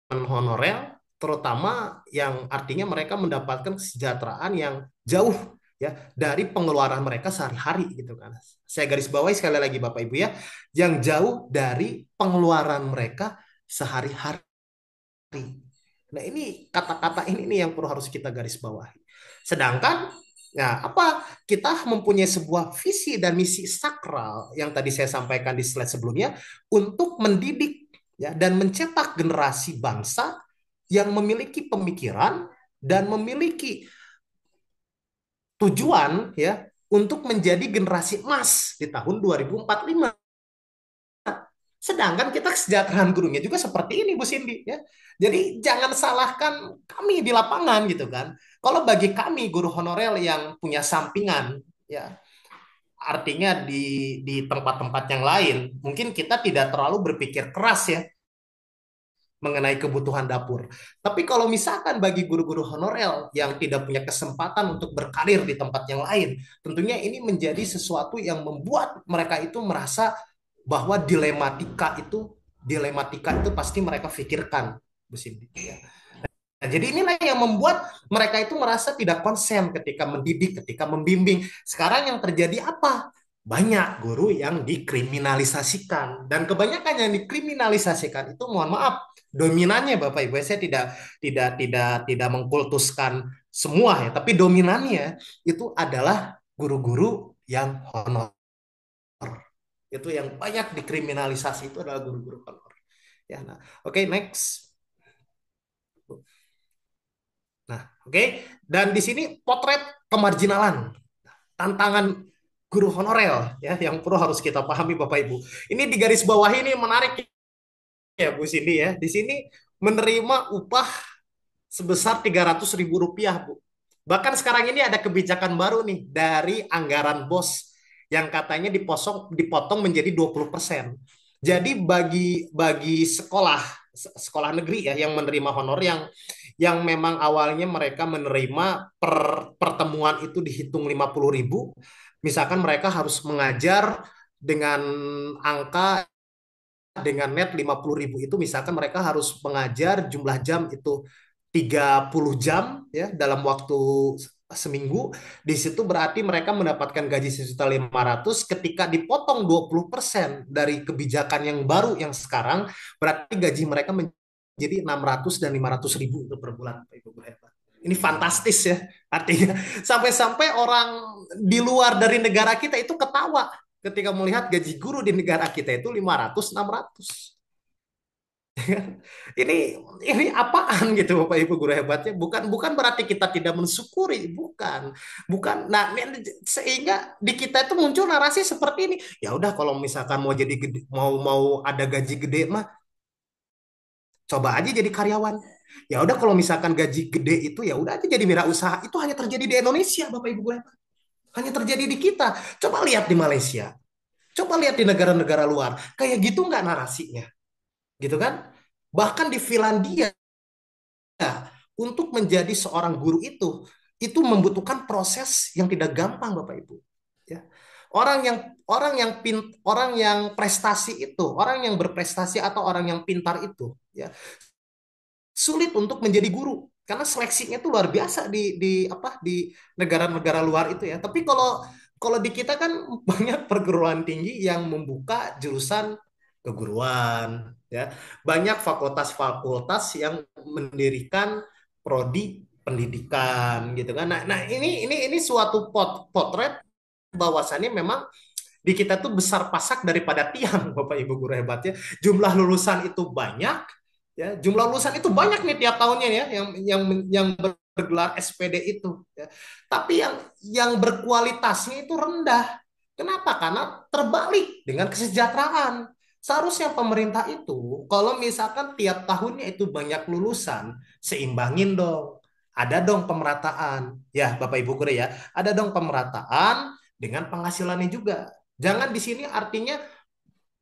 C: honorer, terutama yang artinya mereka mendapatkan kesejahteraan yang jauh ya dari pengeluaran mereka sehari-hari gitu kan. Saya garis bawahi sekali lagi Bapak Ibu ya, yang jauh dari pengeluaran mereka sehari-hari. Nah, ini kata-kata ini nih yang perlu harus kita garis bawahi. Sedangkan ya apa kita mempunyai sebuah visi dan misi sakral yang tadi saya sampaikan di slide sebelumnya untuk mendidik ya dan mencetak generasi bangsa yang memiliki pemikiran dan memiliki tujuan ya untuk menjadi generasi emas di tahun 2045. Sedangkan kita kesejahteraan gurunya juga seperti ini Bu Cindy ya. Jadi jangan salahkan kami di lapangan gitu kan. Kalau bagi kami guru honorer yang punya sampingan ya artinya di tempat-tempat yang lain mungkin kita tidak terlalu berpikir keras ya mengenai kebutuhan dapur. Tapi kalau misalkan bagi guru-guru honorer yang tidak punya kesempatan untuk berkarir di tempat yang lain, tentunya ini menjadi sesuatu yang membuat mereka itu merasa bahwa dilematika itu pasti mereka pikirkan, Bu Cindy. Ya. Nah, jadi inilah yang membuat mereka itu merasa tidak konsen ketika mendidik, ketika membimbing. Sekarang yang terjadi apa? banyak guru yang dikriminalisasikan, dan kebanyakan yang dikriminalisasikan itu, mohon maaf, dominannya Bapak Ibu, saya tidak mengkultuskan semua ya, tapi dominannya itu adalah guru-guru yang honor. Itu yang banyak dikriminalisasi itu adalah guru-guru honor. Ya, nah, oke, next. Nah, oke. Dan di sini potret kemarginalan, tantangan guru honorer ya, yang perlu harus kita pahami Bapak Ibu. Ini di garis bawah ini menarik ya Bu Cindy ya. Di sini menerima upah sebesar 300.000 rupiah Bu. Bahkan sekarang ini ada kebijakan baru nih dari anggaran BOS yang katanya dipotong menjadi 20%. Jadi bagi bagi sekolah sekolah negeri ya yang menerima honor, yang memang awalnya mereka menerima per pertemuan itu dihitung 50.000, misalkan mereka harus mengajar dengan angka dengan net 50.000, itu misalkan mereka harus mengajar jumlah jam itu 30 jam ya dalam waktu seminggu. Di situ berarti mereka mendapatkan gaji 1.500.000, ketika dipotong 20% dari kebijakan yang baru yang sekarang, berarti gaji mereka menjadi 600 dan 500.000 itu per bulan. Ibu hebat. Ini fantastis ya. Artinya sampai-sampai orang di luar dari negara kita itu ketawa ketika melihat gaji guru di negara kita itu 500 600. Ini ini apaan gitu Bapak Ibu guru hebatnya? Bukan bukan berarti kita tidak mensyukuri, bukan. Bukan. Nah, sehingga di kita itu muncul narasi seperti ini. Ya udah, kalau misalkan mau jadi gede, mau mau ada gaji gede mah coba aja jadi karyawan. Ya udah, kalau misalkan gaji gede itu ya udah aja jadi wirausaha. Itu hanya terjadi di Indonesia, Bapak Ibu guru hebat. Hanya terjadi di kita. Coba lihat di Malaysia. Coba lihat di negara-negara luar. Kayak gitu nggak narasinya? Gitu kan? Bahkan di Finlandia, untuk menjadi seorang guru itu membutuhkan proses yang tidak gampang Bapak Ibu. Ya. Orang yang prestasi itu, orang yang berprestasi atau orang yang pintar itu, ya, sulit untuk menjadi guru karena seleksinya itu luar biasa di negara-negara luar itu ya. Tapi kalau kalau di kita kan banyak perguruan tinggi yang membuka jurusan keguruan ya. Banyak fakultas-fakultas yang mendirikan prodi pendidikan gitu kan. Nah, ini suatu potret bahwasannya memang di kita tuh besar pasak daripada tiang Bapak Ibu guru hebatnya. Jumlah lulusan itu banyak ya, jumlah lulusan itu banyak nih tiap tahunnya ya, yang bergelar SPD itu ya. Tapi yang berkualitasnya itu rendah. Kenapa? Karena terbalik dengan kesejahteraan. Seharusnya pemerintah itu kalau misalkan tiap tahunnya itu banyak lulusan, seimbangin dong. Ada dong pemerataan. Ya, Bapak Ibu guru ya, ada dong pemerataan dengan penghasilannya juga. Jangan di sini artinya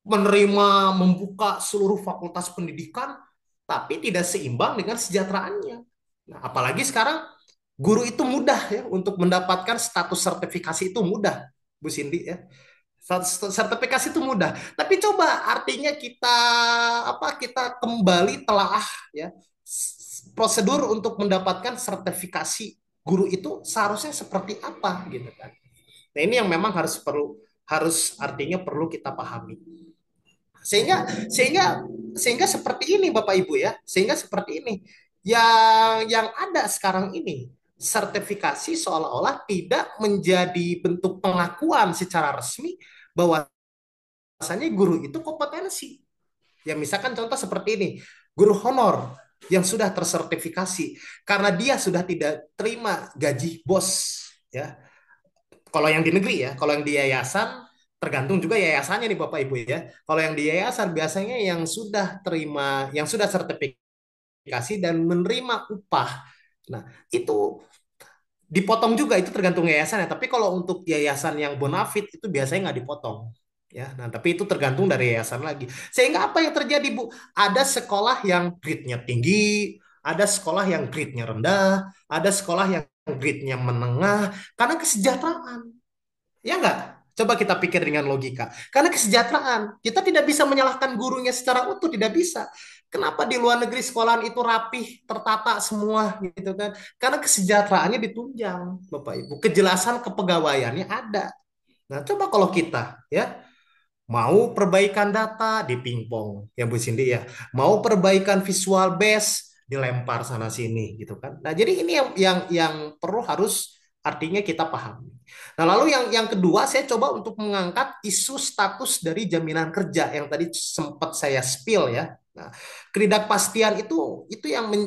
C: menerima membuka seluruh fakultas pendidikan tapi tidak seimbang dengan sejahteraannya. Nah, apalagi sekarang guru itu mudah ya untuk mendapatkan status sertifikasi, itu mudah, Bu Cindy ya. Sertifikasi itu mudah. Tapi coba artinya kita kembali telaah ya prosedur untuk mendapatkan sertifikasi guru itu seharusnya seperti apa gitu kan. Nah, ini yang memang harus artinya perlu kita pahami. Sehingga sehingga sehingga seperti ini Bapak Ibu ya. Sehingga seperti ini. Yang ada sekarang ini, sertifikasi seolah-olah tidak menjadi bentuk pengakuan secara resmi bahwa bahwasanya guru itu kompetensi. Ya misalkan contoh seperti ini, guru honor yang sudah tersertifikasi karena dia sudah tidak terima gaji BOS ya. Kalau yang di negeri ya, kalau yang di yayasan tergantung juga yayasannya nih Bapak Ibu ya. Kalau yang di yayasan biasanya yang sudah sertifikasi dan menerima upah. Nah, itu dipotong juga, itu tergantung yayasan ya. Tapi kalau untuk yayasan yang bonafit itu biasanya nggak dipotong. Ya, nah tapi itu tergantung dari yayasan lagi. Sehingga apa yang terjadi Bu? Ada sekolah yang grade-nya tinggi, ada sekolah yang grade-nya rendah, ada sekolah yang grade-nya menengah, karena kesejahteraan. Ya nggak? Coba kita pikir dengan logika. Karena kesejahteraan, kita tidak bisa menyalahkan gurunya secara utuh, tidak bisa. Kenapa di luar negeri sekolahan itu rapih, tertata semua gitu kan? Karena kesejahteraannya ditunjang, Bapak Ibu. Kejelasan kepegawaiannya ada. Nah, coba kalau kita ya mau perbaikan data di pingpong ya Bu Cindy ya, mau perbaikan visual base dilempar sana sini gitu kan. Nah, jadi ini yang perlu harus artinya kita pahami. Nah, lalu yang kedua saya coba untuk mengangkat isu status dari jaminan kerja yang tadi sempat saya spill ya. Nah, ketidakpastian itu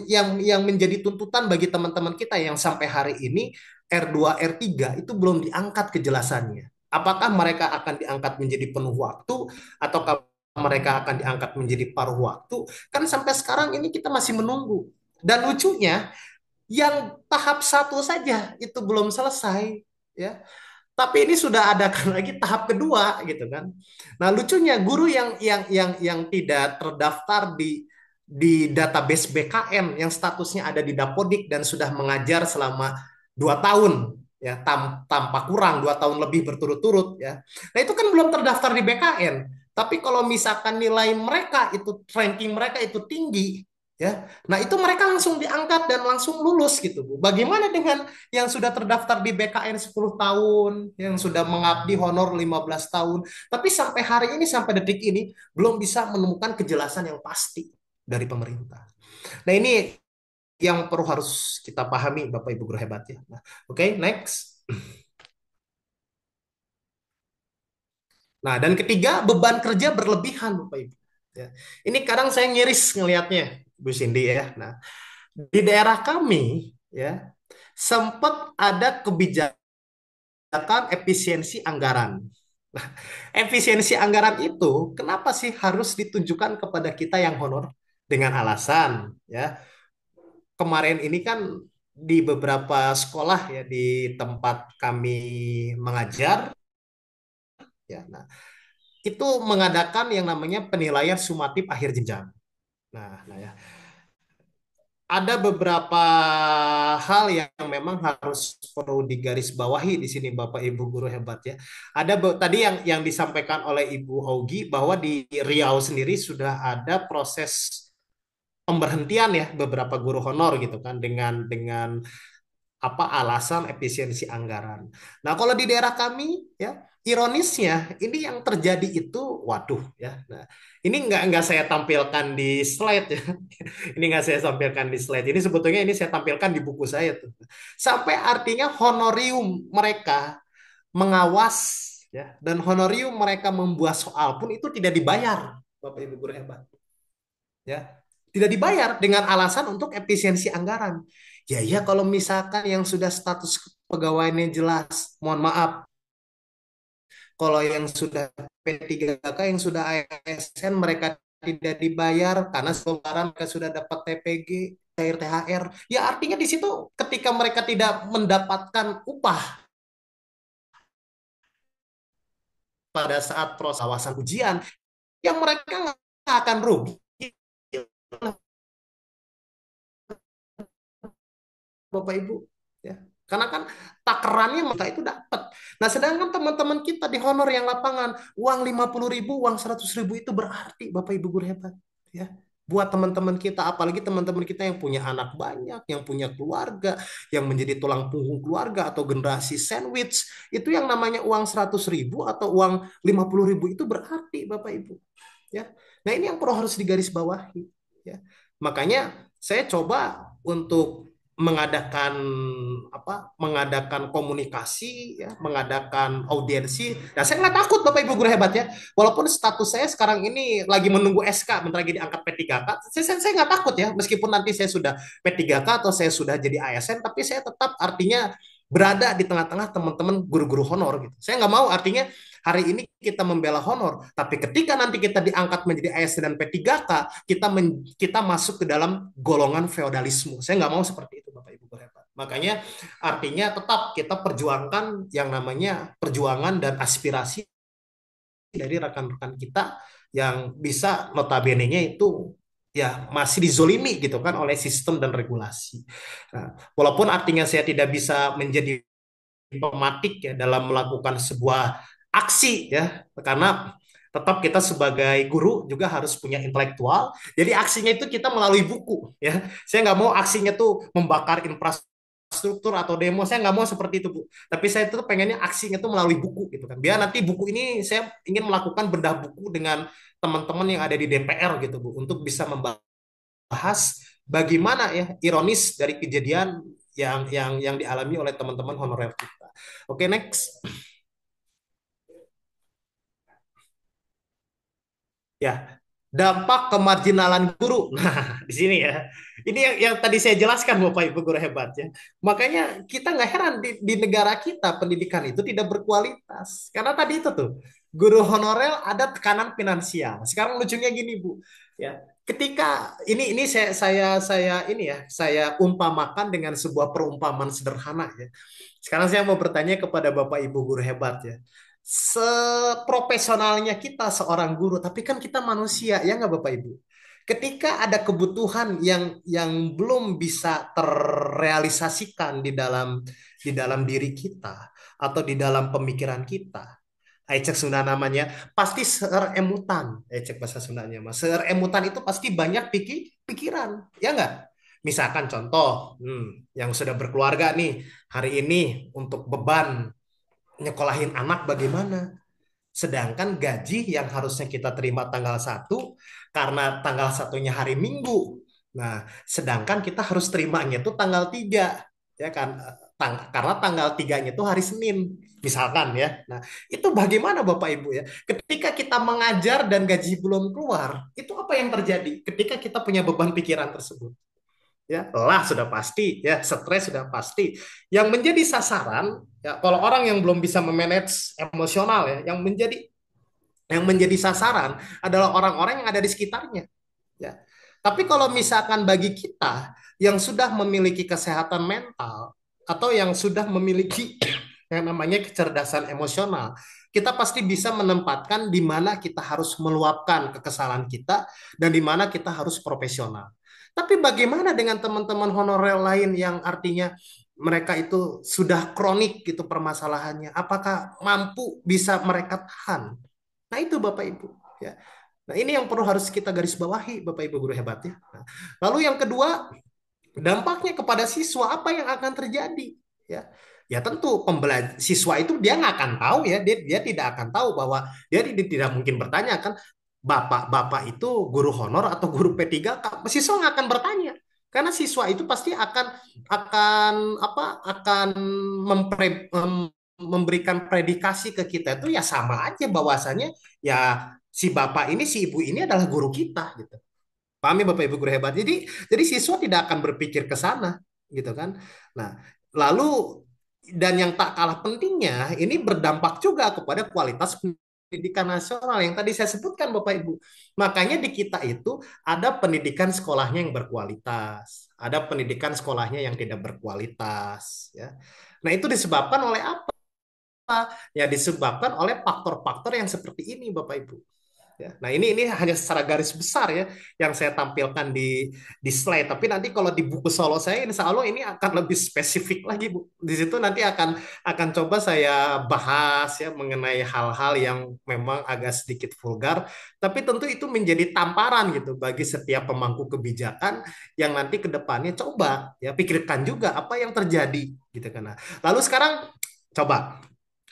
C: yang menjadi tuntutan bagi teman-teman kita yang sampai hari ini R2 R3 itu belum diangkat kejelasannya. Apakah mereka akan diangkat menjadi penuh waktu ataukah mereka akan diangkat menjadi paruh waktu? Kan sampai sekarang ini kita masih menunggu. Dan lucunya, yang tahap satu saja itu belum selesai, ya. Tapi ini sudah ada kan lagi tahap kedua, gitu kan. Nah, lucunya guru yang tidak terdaftar di database BKN yang statusnya ada di Dapodik dan sudah mengajar selama 2 tahun ya tanpa kurang 2 tahun lebih berturut-turut ya. Nah itu kan belum terdaftar di BKN. Tapi kalau misalkan nilai mereka itu ranking mereka itu tinggi ya, nah itu mereka langsung diangkat dan langsung lulus gitu Bu. Bagaimana dengan yang sudah terdaftar di BKN 10 tahun, yang sudah mengabdi honor 15 tahun, tapi sampai hari ini sampai detik ini belum bisa menemukan kejelasan yang pasti dari pemerintah. Nah, ini yang perlu harus kita pahami Bapak Ibu guru hebat ya. Nah, oke, next. Nah, dan ketiga, beban kerja berlebihan Bapak Ibu. Ya. Ini kadang saya ngiris ngelihatnya, Bu Cindy ya. Nah, di daerah kami ya sempat ada kebijakan efisiensi anggaran. Nah, efisiensi anggaran itu kenapa sih harus ditunjukkan kepada kita yang honor dengan alasan ya kemarin ini kan di beberapa sekolah ya di tempat kami mengajar ya nah itu mengadakan yang namanya penilaian sumatif akhir jenjang. Nah ya ada beberapa hal yang memang harus perlu digarisbawahi di sini Bapak Ibu guru hebat ya. Ada tadi yang disampaikan oleh Ibu Hogi bahwa di Riau sendiri sudah ada proses pemberhentian ya beberapa guru honor gitu kan dengan apa alasan efisiensi anggaran. Nah, kalau di daerah kami ya ironisnya ini yang terjadi itu waduh ya. Nah, ini nggak saya tampilkan di slide ya. Ini nggak saya tampilkan di slide. Ini sebetulnya ini saya tampilkan di buku saya tuh. Sampai artinya honorium mereka mengawas ya dan honorium mereka membuat soal pun itu tidak dibayar. Bapak Ibu guru hebat. Ya, tidak dibayar dengan alasan untuk efisiensi anggaran. Ya kalau misalkan yang sudah status pegawainya jelas, mohon maaf, kalau yang sudah P3K, yang sudah ASN mereka tidak dibayar karena sekarang mereka sudah dapat TPG, cair THR. Ya artinya di situ ketika mereka tidak mendapatkan upah pada saat proses awasan ujian, yang mereka nggak akan rugi. Bapak Ibu ya karena kan takarannya mereka itu dapat. Nah sedangkan teman-teman kita di honor yang lapangan uang 50.000 uang 100.000 itu berarti Bapak Ibu guru hebat ya buat teman-teman kita apalagi teman-teman kita yang punya anak banyak yang punya keluarga yang menjadi tulang punggung keluarga atau generasi sandwich itu yang namanya uang 100.000 atau uang 50.000 itu berarti Bapak Ibu ya. Nah ini yang perlu harus digarisbawahi ya. Makanya saya coba untuk mengadakan komunikasi ya, mengadakan audiensi. Nah, saya nggak takut Bapak Ibu guru hebat ya. Walaupun status saya sekarang ini lagi menunggu SK, bentar lagi diangkat P3K. Saya nggak takut ya, meskipun nanti saya sudah P3K atau saya sudah jadi ASN, tapi saya tetap artinya berada di tengah-tengah teman-teman guru-guru honor gitu. Saya nggak mau artinya hari ini kita membela honor, tapi ketika nanti kita diangkat menjadi ASN dan P3K, kita masuk ke dalam golongan feodalisme. Saya nggak mau seperti itu, Bapak Ibu guru hebat. Makanya artinya tetap kita perjuangkan yang namanya perjuangan dan aspirasi dari rekan-rekan kita yang bisa notabene-nya itu ya masih dizolimi gitu kan oleh sistem dan regulasi. Nah, walaupun artinya saya tidak bisa menjadi pematik ya dalam melakukan sebuah aksi ya karena tetap kita sebagai guru juga harus punya intelektual jadi aksinya itu kita melalui buku ya saya nggak mau aksinya tuh membakar infrastruktur infrastruktur atau demo, saya nggak mau seperti itu, Bu. Tapi saya tuh pengennya aksinya tuh melalui buku gitu kan. Biar nanti buku ini saya ingin melakukan bedah buku dengan teman-teman yang ada di DPR gitu, Bu, untuk bisa membahas bagaimana ya ironis dari kejadian yang dialami oleh teman-teman honorer kita. Oke, next. Ya, dampak kemarginalan guru. Nah, di sini ya. Ini yang tadi saya jelaskan Bapak Ibu guru hebat ya. Makanya kita nggak heran di negara kita pendidikan itu tidak berkualitas. Karena tadi itu tuh guru honorer ada tekanan finansial. Sekarang lucunya gini Bu, ya. Ketika ini saya ini ya, saya umpamakan dengan sebuah perumpamaan sederhana ya. Sekarang saya mau bertanya kepada Bapak Ibu guru hebat ya, seprofesionalnya kita seorang guru, tapi kan kita manusia, ya nggak Bapak Ibu? Ketika ada kebutuhan yang belum bisa terrealisasikan di dalam diri kita atau di dalam pemikiran kita, Ecek Sunda namanya, pasti seeremutan. Ecek bahasa Sundanya, Mas. Seeremutan itu pasti banyak pikiran, ya nggak? Misalkan contoh, yang sudah berkeluarga nih, hari ini untuk beban nyekolahin anak bagaimana? Sedangkan gaji yang harusnya kita terima tanggal 1 karena tanggal 1-nya hari Minggu. Nah, sedangkan kita harus terimanya itu tanggal 3, ya kan? Karena tanggal 3-nya itu hari Senin, misalkan ya. Nah, itu bagaimana Bapak Ibu ya? Ketika kita mengajar dan gaji belum keluar, itu apa yang terjadi ketika kita punya beban pikiran tersebut? Ya, lelah sudah pasti, ya, stres sudah pasti. Yang menjadi sasaran, ya, kalau orang yang belum bisa memanage emosional, ya, yang menjadi sasaran adalah orang-orang yang ada di sekitarnya, ya. Tapi kalau misalkan bagi kita yang sudah memiliki kesehatan mental atau yang sudah memiliki yang namanya kecerdasan emosional, kita pasti bisa menempatkan di mana kita harus meluapkan kekesalan kita dan di mana kita harus profesional. Tapi bagaimana dengan teman-teman honorer lain yang artinya mereka itu sudah kronik gitu permasalahannya? Apakah mampu bisa mereka tahan? Nah, itu Bapak Ibu, ya. Nah, ini yang perlu harus kita garis bawahi Bapak Ibu guru hebat ya. Nah, lalu yang kedua, dampaknya kepada siswa apa yang akan terjadi? Ya, ya tentu siswa itu dia nggak akan tahu ya, dia tidak akan tahu bahwa dia tidak mungkin bertanya kan, bapak itu guru honor atau guru P3K, siswa nggak akan bertanya. Karena siswa itu pasti akan apa akan memberikan predikasi ke kita itu ya sama aja bahwasannya ya si bapak ini si ibu ini adalah guru kita gitu. Pahami Bapak Ibu guru hebat. Jadi siswa tidak akan berpikir ke sana, gitu kan. Nah, lalu dan yang tak kalah pentingnya ini berdampak juga kepada kualitas pendidikan nasional yang tadi saya sebutkan Bapak Ibu. Makanya di kita itu ada pendidikan sekolahnya yang berkualitas, ada pendidikan sekolahnya yang tidak berkualitas, ya. Nah, itu disebabkan oleh apa? Ya disebabkan oleh faktor-faktor yang seperti ini Bapak Ibu. Ya. Nah, ini hanya secara garis besar ya yang saya tampilkan di slide. Tapi nanti kalau di buku solo saya, insya Allah ini akan lebih spesifik lagi, Bu. Di situ nanti akan coba saya bahas ya mengenai hal-hal yang memang agak sedikit vulgar. Tapi tentu itu menjadi tamparan gitu bagi setiap pemangku kebijakan yang nanti ke depannya coba ya pikirkan juga apa yang terjadi gitu kan. Nah, lalu sekarang coba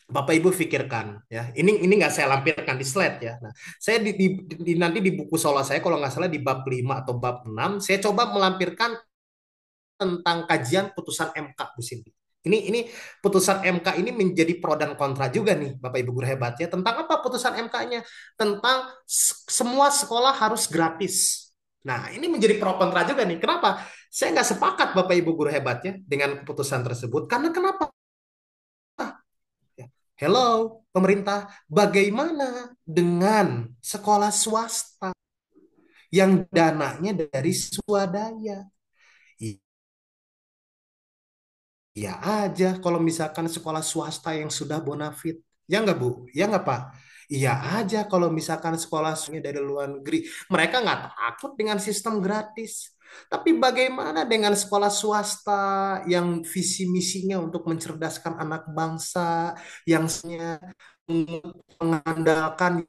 C: Bapak Ibu pikirkan ya. Ini nggak saya lampirkan di slide ya. Nah, saya nanti di buku solo saya kalau nggak salah di bab 5 atau bab 6 saya coba melampirkan tentang kajian putusan MK Bu Cindy. Ini putusan MK ini menjadi pro dan kontra juga nih Bapak Ibu guru hebat ya. Tentang apa putusan MK-nya? Tentang semua sekolah harus gratis. Nah, ini menjadi pro kontra juga nih. Kenapa? Saya nggak sepakat Bapak Ibu guru hebat ya dengan keputusan tersebut. Karena kenapa? Hello, pemerintah, bagaimana dengan sekolah swasta yang dananya dari swadaya? Iya aja kalau misalkan sekolah swasta yang sudah bonafit. Ya nggak, Bu? Ya nggak, Pak? Iya aja kalau misalkan sekolah dari luar negeri. Mereka nggak takut dengan sistem gratis. Tapi bagaimana dengan sekolah swasta yang visi misinya untuk mencerdaskan anak bangsa, yang mengandalkan